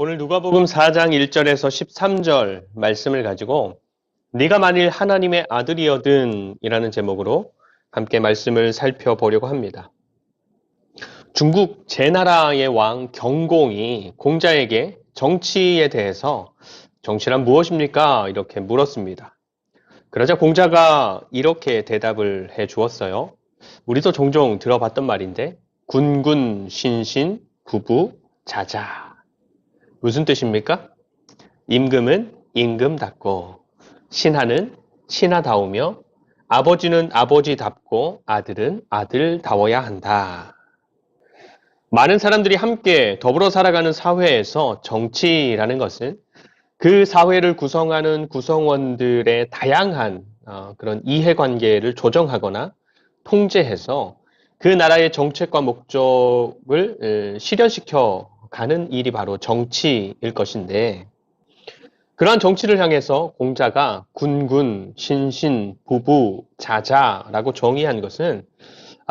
오늘 누가복음 4장 1절에서 13절 말씀을 가지고 네가 만일 하나님의 아들이거든 이라는 제목으로 함께 말씀을 살펴보려고 합니다. 중국 제나라의 왕 경공이 공자에게 정치에 대해서 정치란 무엇입니까? 이렇게 물었습니다. 그러자 공자가 이렇게 대답을 해 주었어요. 우리도 종종 들어봤던 말인데 군군, 신신, 부부, 자자. 무슨 뜻입니까? 임금은 임금답고 신하는 신하다우며 아버지는 아버지답고 아들은 아들다워야 한다. 많은 사람들이 함께 더불어 살아가는 사회에서 정치라는 것은 그 사회를 구성하는 구성원들의 다양한 그런 이해관계를 조정하거나 통제해서 그 나라의 정책과 목적을 실현시켜 가는 일이 바로 정치일 것인데 그러한 정치를 향해서 공자가 군군, 신신, 부부, 자자라고 정의한 것은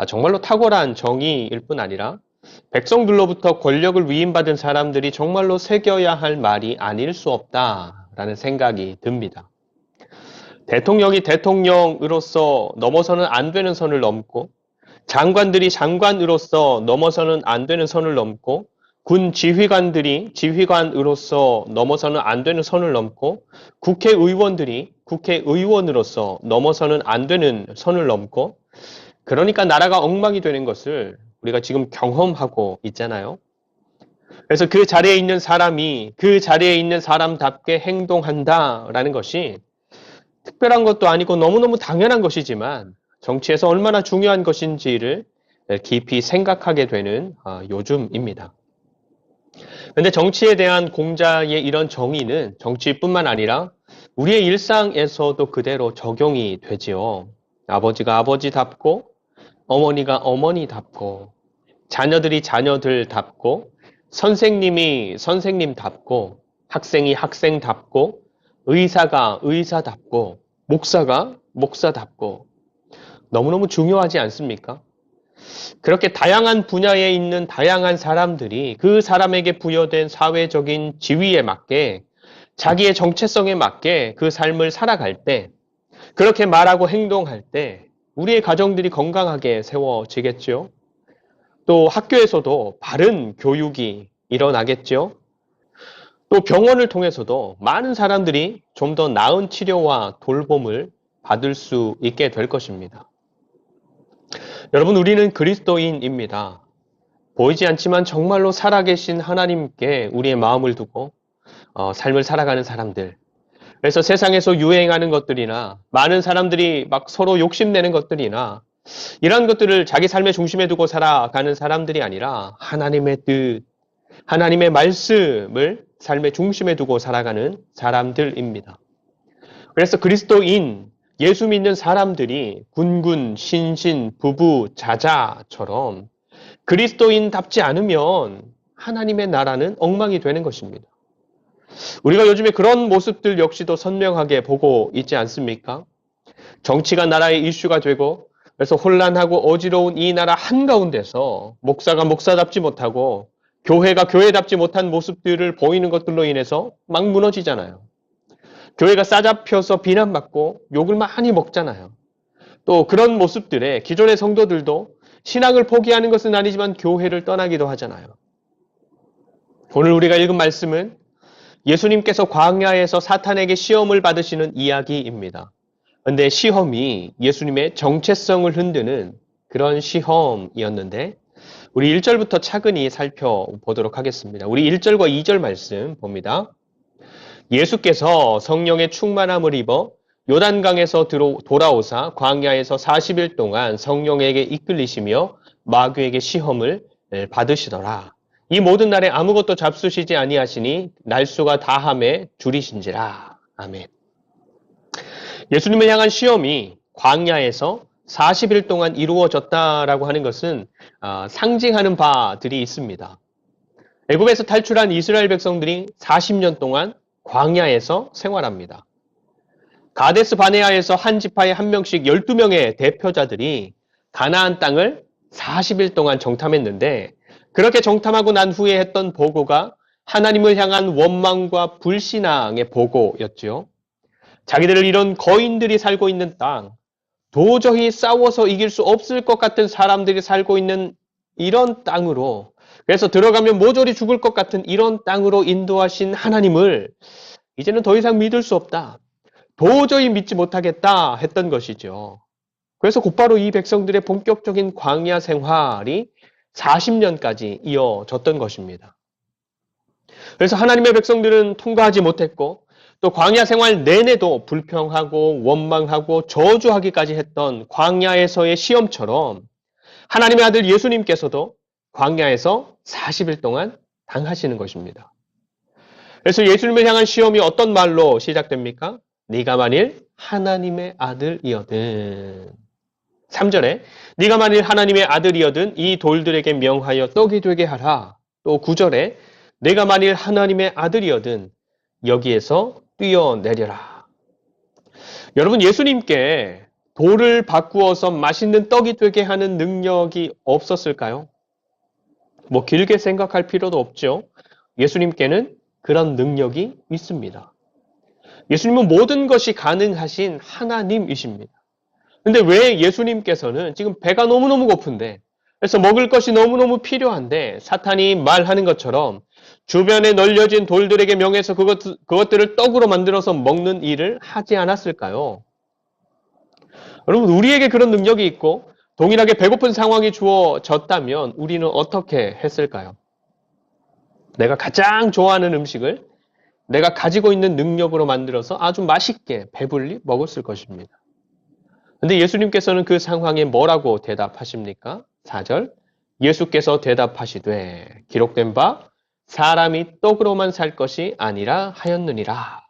정말로 탁월한 정의일 뿐 아니라 백성들로부터 권력을 위임받은 사람들이 정말로 새겨야 할 말이 아닐 수 없다라는 생각이 듭니다. 대통령이 대통령으로서 넘어서는 안 되는 선을 넘고 장관들이 장관으로서 넘어서는 안 되는 선을 넘고 군 지휘관들이 지휘관으로서 넘어서는 안 되는 선을 넘고 국회의원들이 국회의원으로서 넘어서는 안 되는 선을 넘고 그러니까 나라가 엉망이 되는 것을 우리가 지금 경험하고 있잖아요. 그래서 그 자리에 있는 사람이 그 자리에 있는 사람답게 행동한다라는 것이 특별한 것도 아니고 너무너무 당연한 것이지만 정치에서 얼마나 중요한 것인지를 깊이 생각하게 되는 요즘입니다. 그런데 정치에 대한 공자의 이런 정의는 정치뿐만 아니라 우리의 일상에서도 그대로 적용이 되지요. 아버지가 아버지답고 어머니가 어머니답고 자녀들이 자녀들답고 선생님이 선생님답고 학생이 학생답고 의사가 의사답고 목사가 목사답고 너무너무 중요하지 않습니까? 그렇게 다양한 분야에 있는 다양한 사람들이 그 사람에게 부여된 사회적인 지위에 맞게 자기의 정체성에 맞게 그 삶을 살아갈 때 그렇게 말하고 행동할 때 우리의 가정들이 건강하게 세워지겠죠. 또 학교에서도 바른 교육이 일어나겠죠. 또 병원을 통해서도 많은 사람들이 좀 더 나은 치료와 돌봄을 받을 수 있게 될 것입니다. 여러분, 우리는 그리스도인입니다. 보이지 않지만 정말로 살아계신 하나님께 우리의 마음을 두고 삶을 살아가는 사람들. 그래서 세상에서 유행하는 것들이나 많은 사람들이 막 서로 욕심내는 것들이나 이런 것들을 자기 삶의 중심에 두고 살아가는 사람들이 아니라 하나님의 뜻, 하나님의 말씀을 삶의 중심에 두고 살아가는 사람들입니다. 그래서 그리스도인, 예수 믿는 사람들이 군군, 신신, 부부, 자자처럼 그리스도인답지 않으면 하나님의 나라는 엉망이 되는 것입니다. 우리가 요즘에 그런 모습들 역시도 선명하게 보고 있지 않습니까? 정치가 나라의 이슈가 되고 그래서 혼란하고 어지러운 이 나라 한가운데서 목사가 목사답지 못하고 교회가 교회답지 못한 모습들을 보이는 것들로 인해서 막 무너지잖아요. 교회가 싸잡혀서 비난받고 욕을 많이 먹잖아요. 또 그런 모습들에 기존의 성도들도 신앙을 포기하는 것은 아니지만 교회를 떠나기도 하잖아요. 오늘 우리가 읽은 말씀은 예수님께서 광야에서 사탄에게 시험을 받으시는 이야기입니다. 그런데 시험이 예수님의 정체성을 흔드는 그런 시험이었는데 우리 1절부터 차근히 살펴보도록 하겠습니다. 우리 1절과 2절 말씀 봅니다. 예수께서 성령의 충만함을 입어 요단강에서 돌아오사 광야에서 40일 동안 성령에게 이끌리시며 마귀에게 시험을 받으시더라. 이 모든 날에 아무것도 잡수시지 아니하시니 날수가 다함에 줄이신지라. 아멘. 예수님을 향한 시험이 광야에서 40일 동안 이루어졌다라고 하는 것은 상징하는 바들이 있습니다. 애굽에서 탈출한 이스라엘 백성들이 40년 동안 광야에서 생활합니다. 가데스 바네아에서 한 지파에 한 명씩 12명의 대표자들이 가나안 땅을 40일 동안 정탐했는데 그렇게 정탐하고 난 후에 했던 보고가 하나님을 향한 원망과 불신앙의 보고였죠. 자기들을 이런 거인들이 살고 있는 땅, 도저히 싸워서 이길 수 없을 것 같은 사람들이 살고 있는 이런 땅으로, 그래서 들어가면 모조리 죽을 것 같은 이런 땅으로 인도하신 하나님을 이제는 더 이상 믿을 수 없다. 도저히 믿지 못하겠다 했던 것이죠. 그래서 곧바로 이 백성들의 본격적인 광야 생활이 40년까지 이어졌던 것입니다. 그래서 하나님의 백성들은 통과하지 못했고 또 광야 생활 내내도 불평하고 원망하고 저주하기까지 했던 광야에서의 시험처럼 하나님의 아들 예수님께서도 광야에서 40일 동안 당하시는 것입니다. 그래서 예수님을 향한 시험이 어떤 말로 시작됩니까? 네가 만일 하나님의 아들이거든. 3절에 네가 만일 하나님의 아들이거든 이 돌들에게 명하여 떡이 되게 하라. 또 9절에 내가 만일 하나님의 아들이거든 여기에서 뛰어내려라. 여러분, 예수님께 돌을 바꾸어서 맛있는 떡이 되게 하는 능력이 없었을까요? 뭐 길게 생각할 필요도 없죠. 예수님께는 그런 능력이 있습니다. 예수님은 모든 것이 가능하신 하나님이십니다. 근데 왜 예수님께서는 지금 배가 너무너무 고픈데, 그래서 먹을 것이 너무너무 필요한데 사탄이 말하는 것처럼 주변에 널려진 돌들에게 명해서 그것들을 떡으로 만들어서 먹는 일을 하지 않았을까요? 여러분, 우리에게 그런 능력이 있고 동일하게 배고픈 상황이 주어졌다면 우리는 어떻게 했을까요? 내가 가장 좋아하는 음식을 내가 가지고 있는 능력으로 만들어서 아주 맛있게 배불리 먹었을 것입니다. 근데 예수님께서는 그 상황에 뭐라고 대답하십니까? 4절, 예수께서 대답하시되 기록된 바 사람이 떡으로만 살 것이 아니라 하였느니라.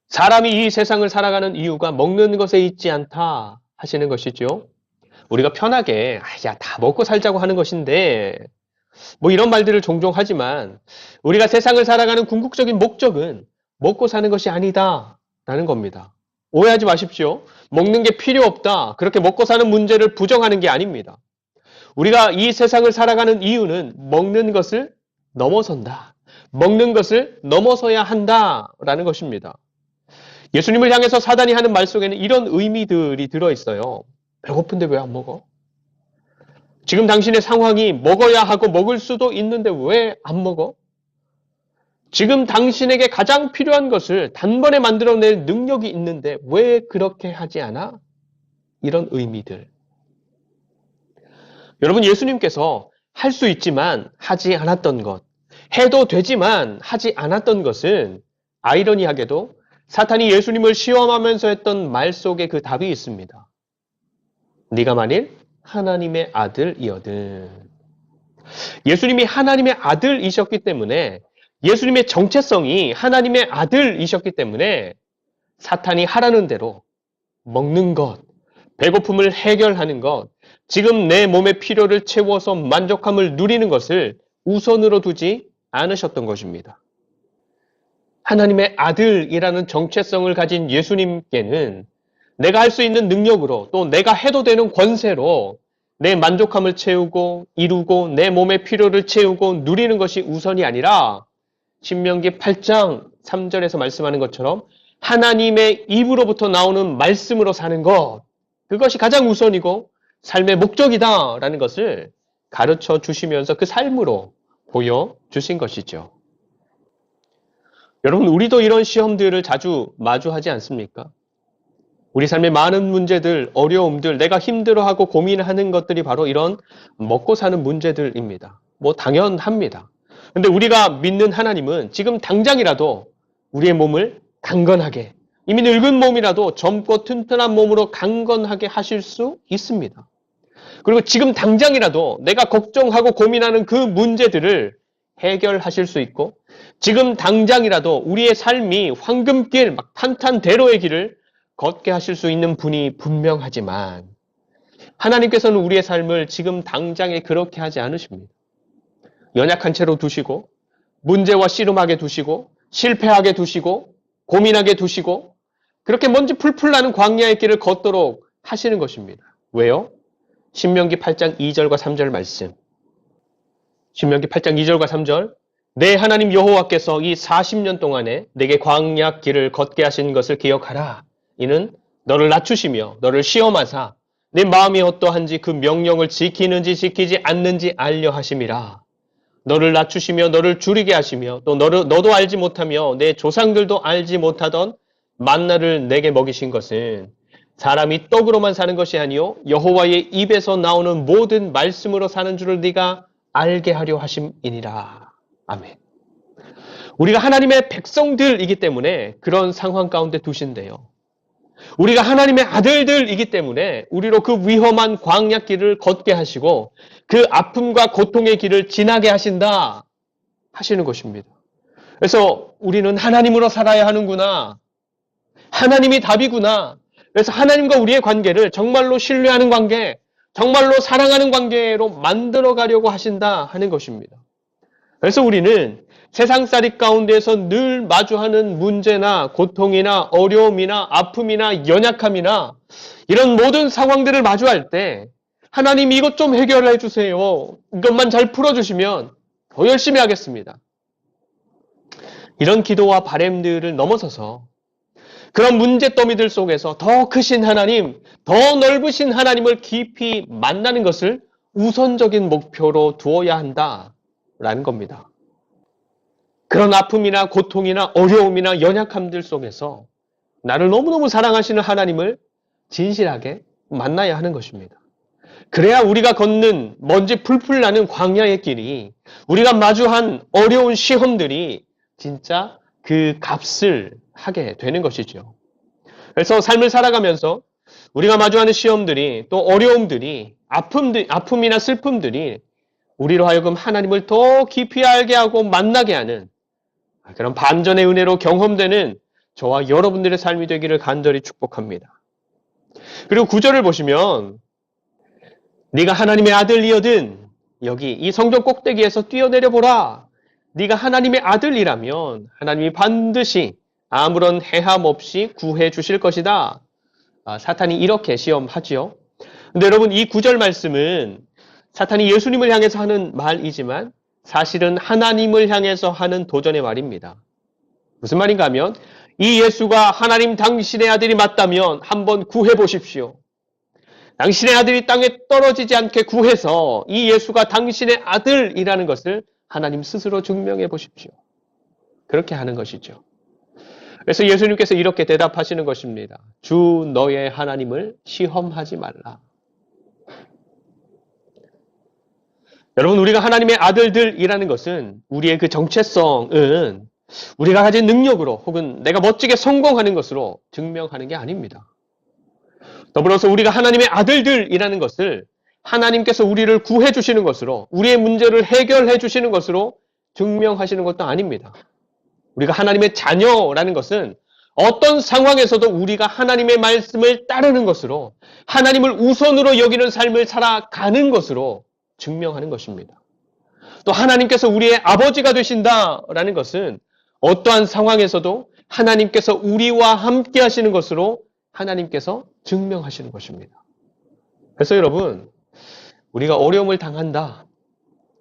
사람이 이 세상을 살아가는 이유가 먹는 것에 있지 않다 하시는 것이죠. 우리가 편하게 야, 다 먹고 살자고 하는 것인데 뭐 이런 말들을 종종 하지만 우리가 세상을 살아가는 궁극적인 목적은 먹고 사는 것이 아니다 라는 겁니다. 오해하지 마십시오. 먹는 게 필요 없다. 그렇게 먹고 사는 문제를 부정하는 게 아닙니다. 우리가 이 세상을 살아가는 이유는 먹는 것을 넘어선다. 먹는 것을 넘어서야 한다라는 것입니다. 예수님을 향해서 사단이 하는 말 속에는 이런 의미들이 들어있어요. 배고픈데 왜 안 먹어? 지금 당신의 상황이 먹어야 하고 먹을 수도 있는데 왜 안 먹어? 지금 당신에게 가장 필요한 것을 단번에 만들어낼 능력이 있는데 왜 그렇게 하지 않아? 이런 의미들. 여러분, 예수님께서 할 수 있지만 하지 않았던 것, 해도 되지만 하지 않았던 것은 아이러니하게도 사탄이 예수님을 시험하면서 했던 말 속에 그 답이 있습니다. 네가 만일 하나님의 아들이거든. 예수님이 하나님의 아들이셨기 때문에 예수님의 정체성이 하나님의 아들이셨기 때문에 사탄이 하라는 대로 먹는 것, 배고픔을 해결하는 것, 지금 내 몸의 필요를 채워서 만족함을 누리는 것을 우선으로 두지 않으셨던 것입니다. 하나님의 아들이라는 정체성을 가진 예수님께는 내가 할 수 있는 능력으로 또 내가 해도 되는 권세로 내 만족함을 채우고 이루고 내 몸의 필요를 채우고 누리는 것이 우선이 아니라 신명기 8장 3절에서 말씀하는 것처럼 하나님의 입으로부터 나오는 말씀으로 사는 것, 그것이 가장 우선이고 삶의 목적이다라는 것을 가르쳐 주시면서 그 삶으로 보여주신 것이죠. 여러분, 우리도 이런 시험들을 자주 마주하지 않습니까? 우리 삶의 많은 문제들, 어려움들, 내가 힘들어하고 고민하는 것들이 바로 이런 먹고 사는 문제들입니다. 뭐 당연합니다. 근데 우리가 믿는 하나님은 지금 당장이라도 우리의 몸을 강건하게, 이미 늙은 몸이라도 젊고 튼튼한 몸으로 강건하게 하실 수 있습니다. 그리고 지금 당장이라도 내가 걱정하고 고민하는 그 문제들을 해결하실 수 있고 지금 당장이라도 우리의 삶이 황금길, 막 탄탄대로의 길을 걷게 하실 수 있는 분이 분명하지만 하나님께서는 우리의 삶을 지금 당장에 그렇게 하지 않으십니다. 연약한 채로 두시고 문제와 씨름하게 두시고 실패하게 두시고 고민하게 두시고 그렇게 먼지 풀풀 나는 광야의 길을 걷도록 하시는 것입니다. 왜요? 신명기 8장 2절과 3절 말씀. 신명기 8장 2절과 3절. 내 하나님 여호와께서 이 40년 동안에 내게 광야 길을 걷게 하신 것을 기억하라. 이는 너를 낮추시며 너를 시험하사 내 마음이 어떠한지 그 명령을 지키는지 지키지 않는지 알려 하심이라. 너를 낮추시며 너를 줄이게 하시며 또 너도 알지 못하며 내 조상들도 알지 못하던 만나를 내게 먹이신 것은 사람이 떡으로만 사는 것이 아니요 여호와의 입에서 나오는 모든 말씀으로 사는 줄을 네가 알게 하려 하심이니라. 아멘. 우리가 하나님의 백성들이기 때문에 그런 상황 가운데 두신대요. 우리가 하나님의 아들들이기 때문에 우리로 그 위험한 광야 길을 걷게 하시고 그 아픔과 고통의 길을 지나게 하신다 하시는 것입니다. 그래서 우리는 하나님으로 살아야 하는구나. 하나님이 답이구나. 그래서 하나님과 우리의 관계를 정말로 신뢰하는 관계, 정말로 사랑하는 관계로 만들어 가려고 하신다 하는 것입니다. 그래서 우리는 세상살이 가운데서 늘 마주하는 문제나 고통이나 어려움이나 아픔이나 연약함이나 이런 모든 상황들을 마주할 때 하나님 이것 좀 해결해 주세요. 이것만 잘 풀어주시면 더 열심히 하겠습니다. 이런 기도와 바람들을 넘어서서 그런 문제더미들 속에서 더 크신 하나님, 더 넓으신 하나님을 깊이 만나는 것을 우선적인 목표로 두어야 한다라는 겁니다. 그런 아픔이나 고통이나 어려움이나 연약함들 속에서 나를 너무너무 사랑하시는 하나님을 진실하게 만나야 하는 것입니다. 그래야 우리가 걷는 먼지 풀풀 나는 광야의 길이, 우리가 마주한 어려운 시험들이 진짜 그 값을 하게 되는 것이죠. 그래서 삶을 살아가면서 우리가 마주하는 시험들이 또 어려움들이 아픔이나 슬픔들이 우리로 하여금 하나님을 더 깊이 알게 하고 만나게 하는 그런 반전의 은혜로 경험되는 저와 여러분들의 삶이 되기를 간절히 축복합니다. 그리고 9절을 보시면 네가 하나님의 아들이거든 여기 이 성전 꼭대기에서 뛰어내려 보라. 네가 하나님의 아들이라면 하나님이 반드시 아무런 해함 없이 구해 주실 것이다. 사탄이 이렇게 시험하지요. 근데 여러분 이 9절 말씀은 사탄이 예수님을 향해서 하는 말이지만 사실은 하나님을 향해서 하는 도전의 말입니다. 무슨 말인가 하면 이 예수가 하나님 당신의 아들이 맞다면 한번 구해 보십시오. 당신의 아들이 땅에 떨어지지 않게 구해서 이 예수가 당신의 아들이라는 것을 하나님 스스로 증명해 보십시오. 그렇게 하는 것이죠. 그래서 예수님께서 이렇게 대답하시는 것입니다. 주 너의 하나님을 시험하지 말라. 여러분 우리가 하나님의 아들들이라는 것은 우리의 그 정체성은 우리가 가진 능력으로 혹은 내가 멋지게 성공하는 것으로 증명하는 게 아닙니다. 더불어서 우리가 하나님의 아들들이라는 것을 하나님께서 우리를 구해 주시는 것으로 우리의 문제를 해결해 주시는 것으로 증명하시는 것도 아닙니다. 우리가 하나님의 자녀라는 것은 어떤 상황에서도 우리가 하나님의 말씀을 따르는 것으로 하나님을 우선으로 여기는 삶을 살아가는 것으로 증명하는 것입니다. 또 하나님께서 우리의 아버지가 되신다라는 것은 어떠한 상황에서도 하나님께서 우리와 함께 하시는 것으로 하나님께서 증명하시는 것입니다. 그래서 여러분 우리가 어려움을 당한다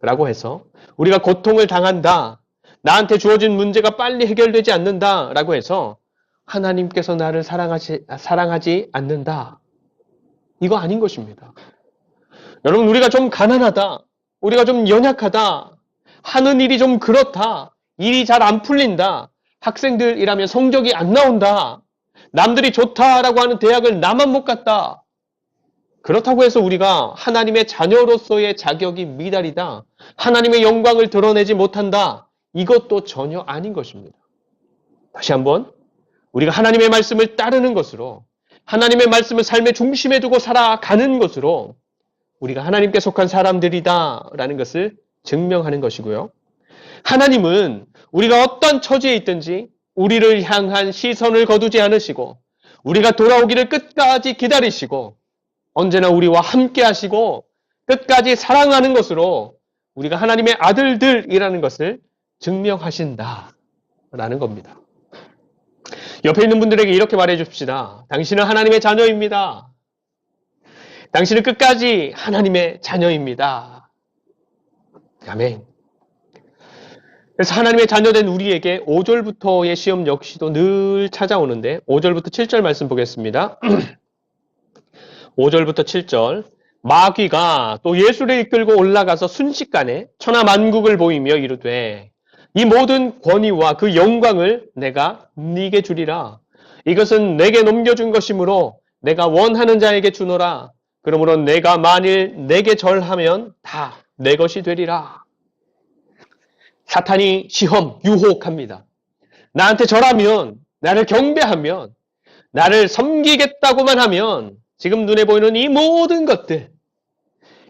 라고 해서 우리가 고통을 당한다 나한테 주어진 문제가 빨리 해결되지 않는다 라고 해서 하나님께서 나를 사랑하지 않는다 이거 아닌 것입니다. 여러분 우리가 좀 가난하다 우리가 좀 연약하다 하는 일이 좀 그렇다 일이 잘 안 풀린다 학생들이라면 성적이 안 나온다 남들이 좋다라고 하는 대학을 나만 못 갔다 그렇다고 해서 우리가 하나님의 자녀로서의 자격이 미달이다 하나님의 영광을 드러내지 못한다 이것도 전혀 아닌 것입니다. 다시 한번 우리가 하나님의 말씀을 따르는 것으로 하나님의 말씀을 삶의 중심에 두고 살아가는 것으로 우리가 하나님께 속한 사람들이다라는 것을 증명하는 것이고요. 하나님은 우리가 어떤 처지에 있든지 우리를 향한 시선을 거두지 않으시고 우리가 돌아오기를 끝까지 기다리시고 언제나 우리와 함께 하시고 끝까지 사랑하는 것으로 우리가 하나님의 아들들이라는 것을 증명하신다라는 겁니다. 옆에 있는 분들에게 이렇게 말해 줍시다. 당신은 하나님의 자녀입니다. 당신은 끝까지 하나님의 자녀입니다. 아멘. 그래서 하나님의 자녀된 우리에게 5절부터의 시험 역시도 늘 찾아오는데 5절부터 7절 말씀 보겠습니다. 5절부터 7절 마귀가 또 예수를 이끌고 올라가서 순식간에 천하만국을 보이며 이르되 이 모든 권위와 그 영광을 내가 네게 주리라. 이것은 내게 넘겨준 것이므로 내가 원하는 자에게 주노라. 그러므로 내가 만일 내게 절하면 다 내 것이 되리라. 사탄이 시험, 유혹합니다. 나한테 절하면, 나를 경배하면, 나를 섬기겠다고만 하면 지금 눈에 보이는 이 모든 것들,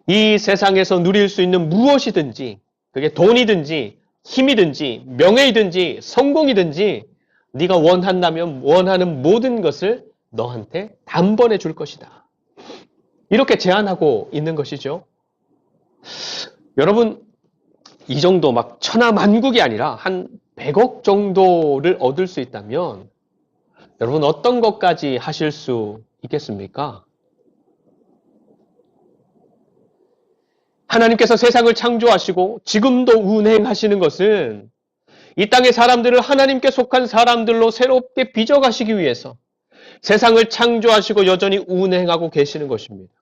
이 세상에서 누릴 수 있는 무엇이든지, 그게 돈이든지, 힘이든지, 명예이든지, 성공이든지, 네가 원한다면 원하는 모든 것을 너한테 단번에 줄 것이다. 이렇게 제안하고 있는 것이죠. 여러분, 이 정도 막 천하만국이 아니라 한 100억 정도를 얻을 수 있다면 여러분 어떤 것까지 하실 수 있겠습니까? 하나님께서 세상을 창조하시고 지금도 운행하시는 것은 이 땅의 사람들을 하나님께 속한 사람들로 새롭게 빚어가시기 위해서 세상을 창조하시고 여전히 운행하고 계시는 것입니다.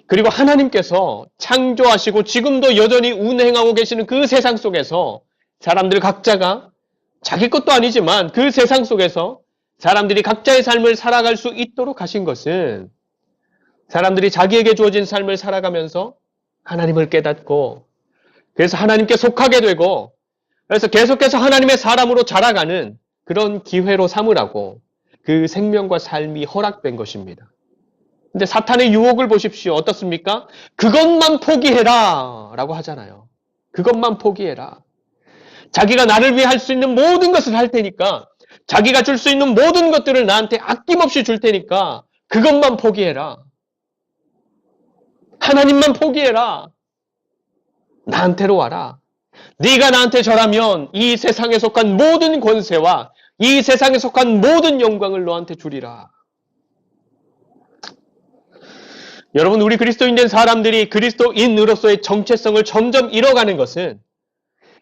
그리고 하나님께서 창조하시고 지금도 여전히 운행하고 계시는 그 세상 속에서 사람들 각자가 자기 것도 아니지만 그 세상 속에서 사람들이 각자의 삶을 살아갈 수 있도록 하신 것은 사람들이 자기에게 주어진 삶을 살아가면서 하나님을 깨닫고 그래서 하나님께 속하게 되고 그래서 계속해서 하나님의 사람으로 자라가는 그런 기회로 삼으라고 그 생명과 삶이 허락된 것입니다. 근데 사탄의 유혹을 보십시오. 어떻습니까? 그것만 포기해라 라고 하잖아요. 그것만 포기해라. 자기가 나를 위해 할 수 있는 모든 것을 할 테니까 자기가 줄 수 있는 모든 것들을 나한테 아낌없이 줄 테니까 그것만 포기해라. 하나님만 포기해라. 나한테로 와라. 네가 나한테 절하면 이 세상에 속한 모든 권세와 이 세상에 속한 모든 영광을 너한테 주리라. 여러분, 우리 그리스도인된 사람들이 그리스도인으로서의 정체성을 점점 잃어가는 것은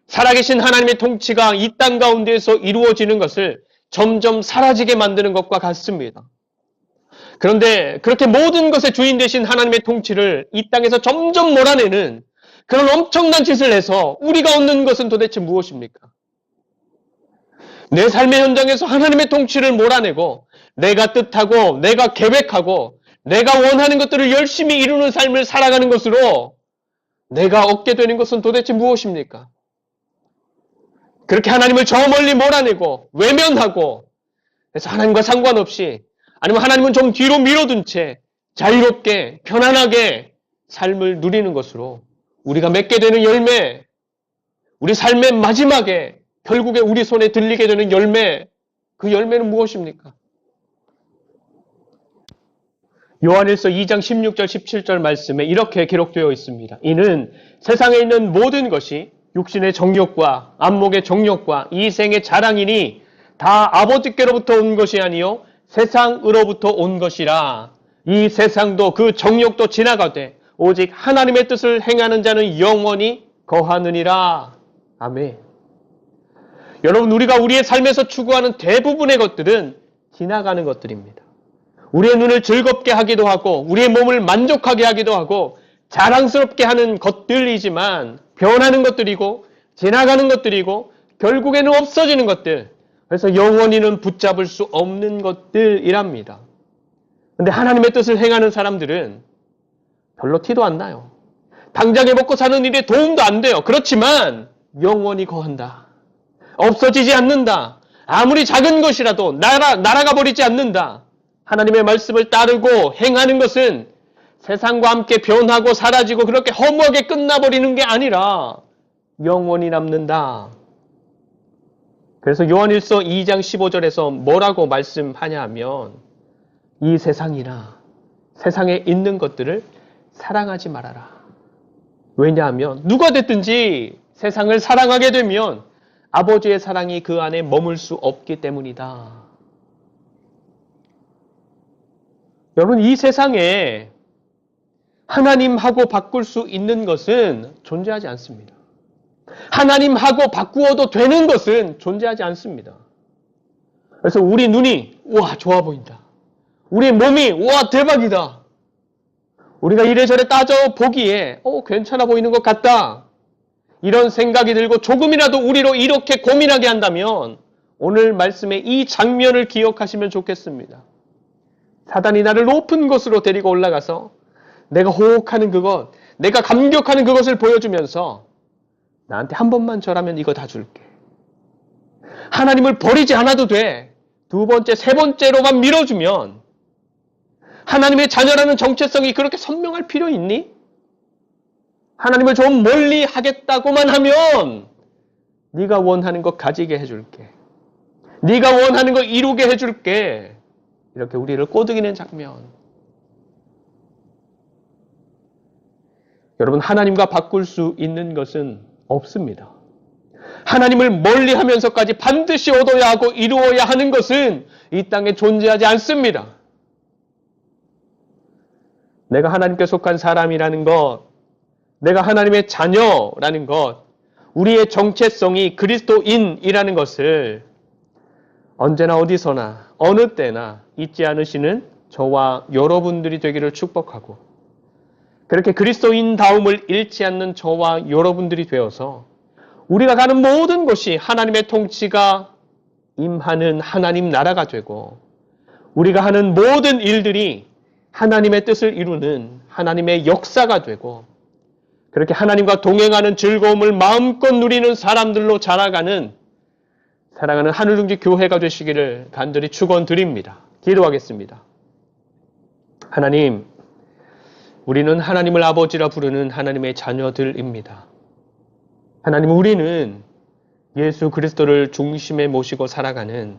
살아계신 하나님의 통치가 이 땅 가운데에서 이루어지는 것을 점점 사라지게 만드는 것과 같습니다. 그런데 그렇게 모든 것의 주인 되신 하나님의 통치를 이 땅에서 점점 몰아내는 그런 엄청난 짓을 해서 우리가 얻는 것은 도대체 무엇입니까? 내 삶의 현장에서 하나님의 통치를 몰아내고 내가 뜻하고 내가 계획하고 내가 원하는 것들을 열심히 이루는 삶을 살아가는 것으로 내가 얻게 되는 것은 도대체 무엇입니까? 그렇게 하나님을 저 멀리 몰아내고 외면하고 그래서 하나님과 상관없이 아니면 하나님은 좀 뒤로 밀어둔 채 자유롭게 편안하게 삶을 누리는 것으로 우리가 맺게 되는 열매, 우리 삶의 마지막에 결국에 우리 손에 들리게 되는 열매, 그 열매는 무엇입니까? 요한일서 2장 16절 17절 말씀에 이렇게 기록되어 있습니다. 이는 세상에 있는 모든 것이 육신의 정욕과 안목의 정욕과 이생의 자랑이니 다 아버지께로부터 온 것이 아니요 세상으로부터 온 것이라. 이 세상도 그 정욕도 지나가되 오직 하나님의 뜻을 행하는 자는 영원히 거하느니라. 아멘. 여러분, 우리가 우리의 삶에서 추구하는 대부분의 것들은 지나가는 것들입니다. 우리의 눈을 즐겁게 하기도 하고 우리의 몸을 만족하게 하기도 하고 자랑스럽게 하는 것들이지만 변하는 것들이고 지나가는 것들이고 결국에는 없어지는 것들, 그래서 영원히는 붙잡을 수 없는 것들이랍니다. 그런데 하나님의 뜻을 행하는 사람들은 별로 티도 안 나요. 당장에 먹고 사는 일에 도움도 안 돼요. 그렇지만 영원히 거한다. 없어지지 않는다. 아무리 작은 것이라도 날아가 버리지 않는다. 하나님의 말씀을 따르고 행하는 것은 세상과 함께 변하고 사라지고 그렇게 허무하게 끝나버리는 게 아니라 영원히 남는다. 그래서 요한일서 2장 15절에서 뭐라고 말씀하냐 하면 이 세상이나 세상에 있는 것들을 사랑하지 말아라. 왜냐하면 누가 됐든지 세상을 사랑하게 되면 아버지의 사랑이 그 안에 머물 수 없기 때문이다. 여러분, 이 세상에 하나님하고 바꿀 수 있는 것은 존재하지 않습니다. 하나님하고 바꾸어도 되는 것은 존재하지 않습니다. 그래서 우리 눈이 우와 좋아 보인다. 우리 몸이 우와 대박이다. 우리가 이래저래 따져보기에 괜찮아 보이는 것 같다. 이런 생각이 들고 조금이라도 우리로 이렇게 고민하게 한다면 오늘 말씀의 이 장면을 기억하시면 좋겠습니다. 사단이 나를 높은 곳으로 데리고 올라가서 내가 호흡하는 그것, 내가 감격하는 그것을 보여주면서 나한테 한 번만 절하면 이거 다 줄게. 하나님을 버리지 않아도 돼. 두 번째, 세 번째로만 밀어주면 하나님의 자녀라는 정체성이 그렇게 선명할 필요 있니? 하나님을 좀 멀리 하겠다고만 하면 네가 원하는 것 가지게 해줄게. 네가 원하는 거 이루게 해줄게. 이렇게 우리를 꼬드기는 장면. 여러분, 하나님과 바꿀 수 있는 것은 없습니다. 하나님을 멀리 하면서까지 반드시 얻어야 하고 이루어야 하는 것은 이 땅에 존재하지 않습니다. 내가 하나님께 속한 사람이라는 것, 내가 하나님의 자녀라는 것, 우리의 정체성이 그리스도인이라는 것을 언제나 어디서나 어느 때나 잊지 않으시는 저와 여러분들이 되기를 축복하고 그렇게 그리스도인다움을 잃지 않는 저와 여러분들이 되어서 우리가 가는 모든 곳이 하나님의 통치가 임하는 하나님 나라가 되고 우리가 하는 모든 일들이 하나님의 뜻을 이루는 하나님의 역사가 되고 그렇게 하나님과 동행하는 즐거움을 마음껏 누리는 사람들로 자라가는 사랑하는 하늘중지 교회가 되시기를 간절히 축원드립니다. 기도하겠습니다. 하나님, 우리는 하나님을 아버지라 부르는 하나님의 자녀들입니다. 하나님, 우리는 예수 그리스도를 중심에 모시고 살아가는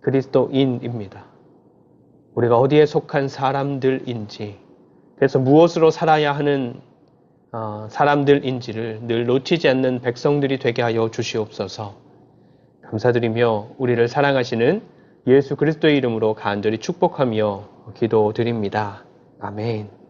그리스도인입니다. 우리가 어디에 속한 사람들인지, 그래서 무엇으로 살아야 하는 사람들인지를 늘 놓치지 않는 백성들이 되게 하여 주시옵소서. 감사드리며 우리를 사랑하시는 예수 그리스도의 이름으로 간절히 축복하며 기도드립니다. 아멘.